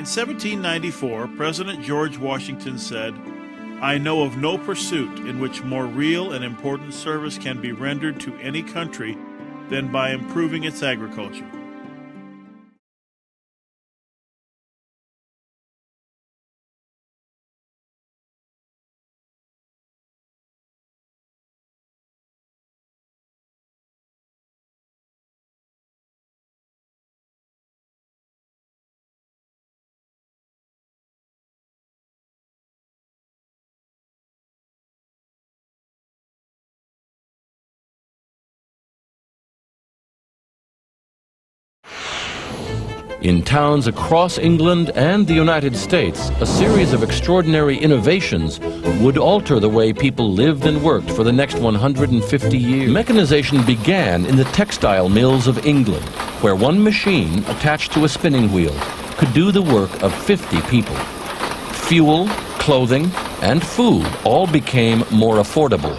In 1794, President George Washington said, "I know of no pursuit in which more real and important service can be rendered to any country than by improving its agriculture." In towns across England and the United States, a series of extraordinary innovations would alter the way people lived and worked for the next 150 years. Mechanization began in the textile mills of England, where one machine attached to a spinning wheel could do the work of 50 people. Fuel, clothing, and food all became more affordable.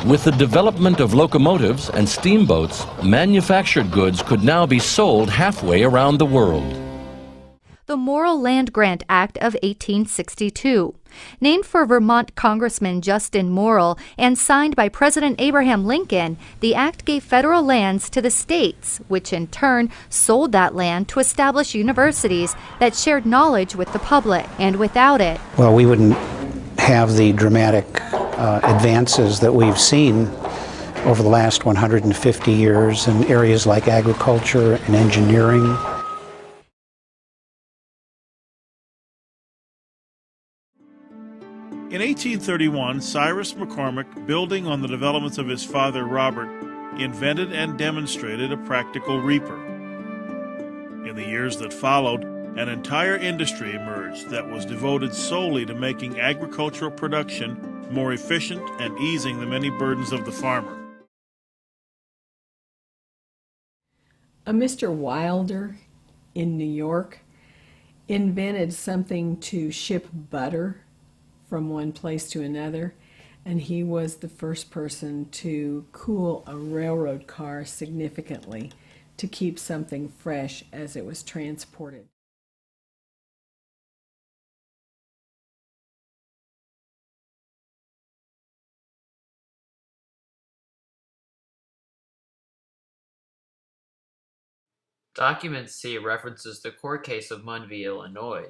With the development of locomotives and steamboats, manufactured goods could now be sold halfway around the world. The Morrill Land Grant Act of 1862. Named for Vermont Congressman Justin Morrill and signed by President Abraham Lincoln, the act gave federal lands to the states, which in turn sold that land to establish universities that shared knowledge with the public. And without it, well, we wouldn't have the dramatic advances that we've seen over the last 150 years in areas like agriculture and engineering. In 1831, Cyrus McCormick, building on the developments of his father Robert, invented and demonstrated a practical reaper. In the years that followed, an entire industry emerged that was devoted solely to making agricultural production more efficient and easing the many burdens of the farmer. A Mr. Wilder in New York invented something to ship butter from one place to another, and he was the first person to cool a railroad car significantly to keep something fresh as it was transported. Document C references the court case of Munn v. Illinois,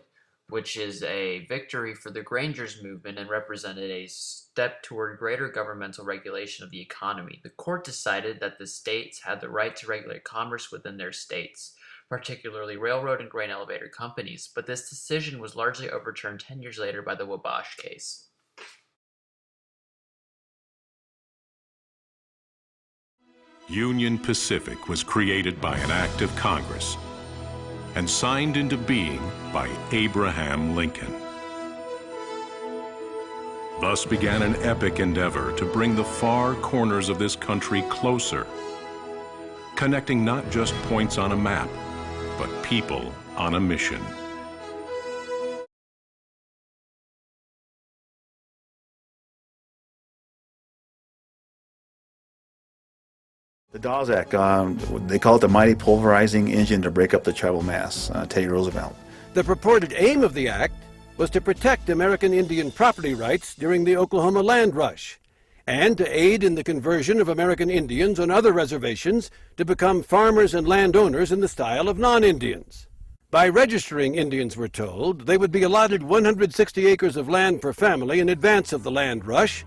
which is a victory for the Grangers movement and represented a step toward greater governmental regulation of the economy. The court decided that the states had the right to regulate commerce within their states, particularly railroad and grain elevator companies, but this decision was largely overturned 10 years later by the Wabash case. Union Pacific was created by an act of Congress and signed into being by Abraham Lincoln. Thus began an epic endeavor to bring the far corners of this country closer, connecting not just points on a map, but people on a mission. The Dawes Act, they call it the mighty pulverizing engine to break up the tribal mass, Teddy Roosevelt. The purported aim of the act was to protect American Indian property rights during the Oklahoma land rush, and to aid in the conversion of American Indians on other reservations to become farmers and landowners in the style of non-Indians. By registering Indians, we're told, they would be allotted 160 acres of land per family in advance of the land rush,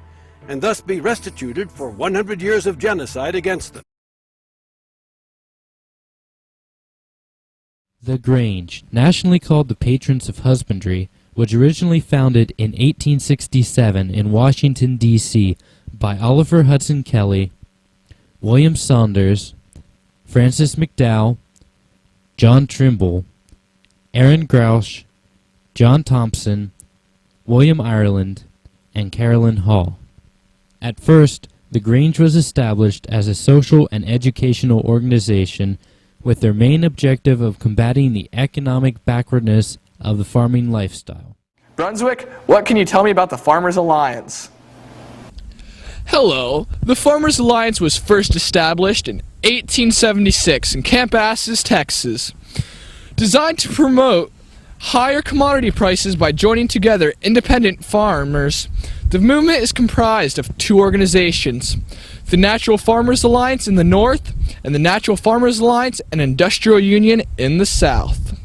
and thus be restituted for 100 years of genocide against them. The Grange, nationally called the Patrons of Husbandry, was originally founded in 1867 in Washington, D.C. by Oliver Hudson Kelley, William Saunders, Francis McDowell, John Trimble, Aaron Grouch, John Thompson, William Ireland, and Carolyn Hall. At first, the Grange was established as a social and educational organization with their main objective of combating the economic backwardness of the farming lifestyle. Brunswick, what can you tell me about the Farmers Alliance? Hello. The Farmers Alliance was first established in 1876 in Camp Asses, Texas. Designed to promote higher commodity prices by joining together independent farmers, the movement is comprised of two organizations, the Natural Farmers Alliance in the north and the Natural Farmers Alliance and Industrial Union in the south.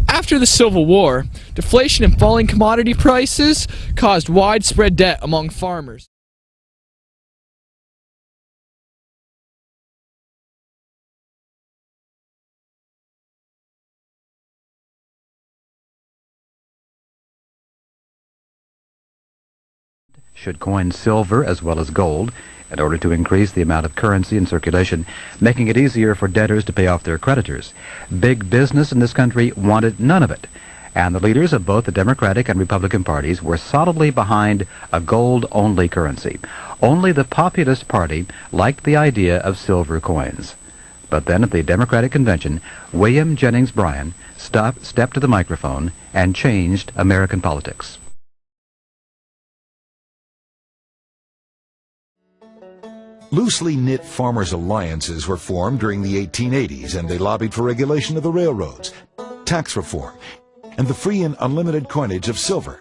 After the Civil War, deflation and falling commodity prices caused widespread debt among farmers. Should coin silver as well as gold in order to increase the amount of currency in circulation, making it easier for debtors to pay off their creditors. Big business in this country wanted none of it, and the leaders of both the Democratic and Republican parties were solidly behind a gold-only currency. Only the Populist Party liked the idea of silver coins. But then at the Democratic Convention, William Jennings Bryan stepped to the microphone and changed American politics. Loosely knit farmers' alliances were formed during the 1880s, and they lobbied for regulation of the railroads, tax reform, and the free and unlimited coinage of silver.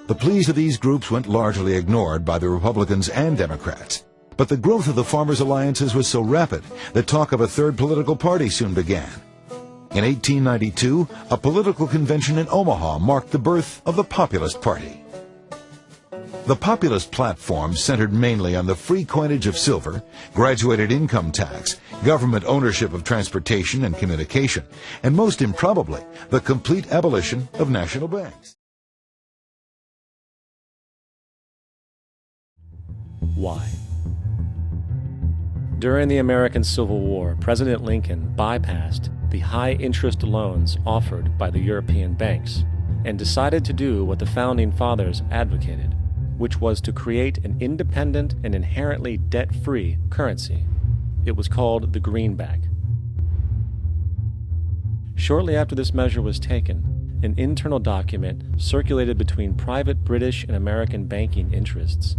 The pleas of these groups went largely ignored by the Republicans and Democrats. But the growth of the farmers' alliances was so rapid that talk of a third political party soon began. In 1892, a political convention in Omaha marked the birth of the Populist Party. The Populist platform centered mainly on the free coinage of silver, graduated income tax, government ownership of transportation and communication, and most improbably, the complete abolition of national banks. Why? During the American Civil War, President Lincoln bypassed the high-interest loans offered by the European banks and decided to do what the Founding Fathers advocated, which was to create an independent and inherently debt-free currency. It was called the greenback. Shortly after this measure was taken, an internal document circulated between private British and American banking interests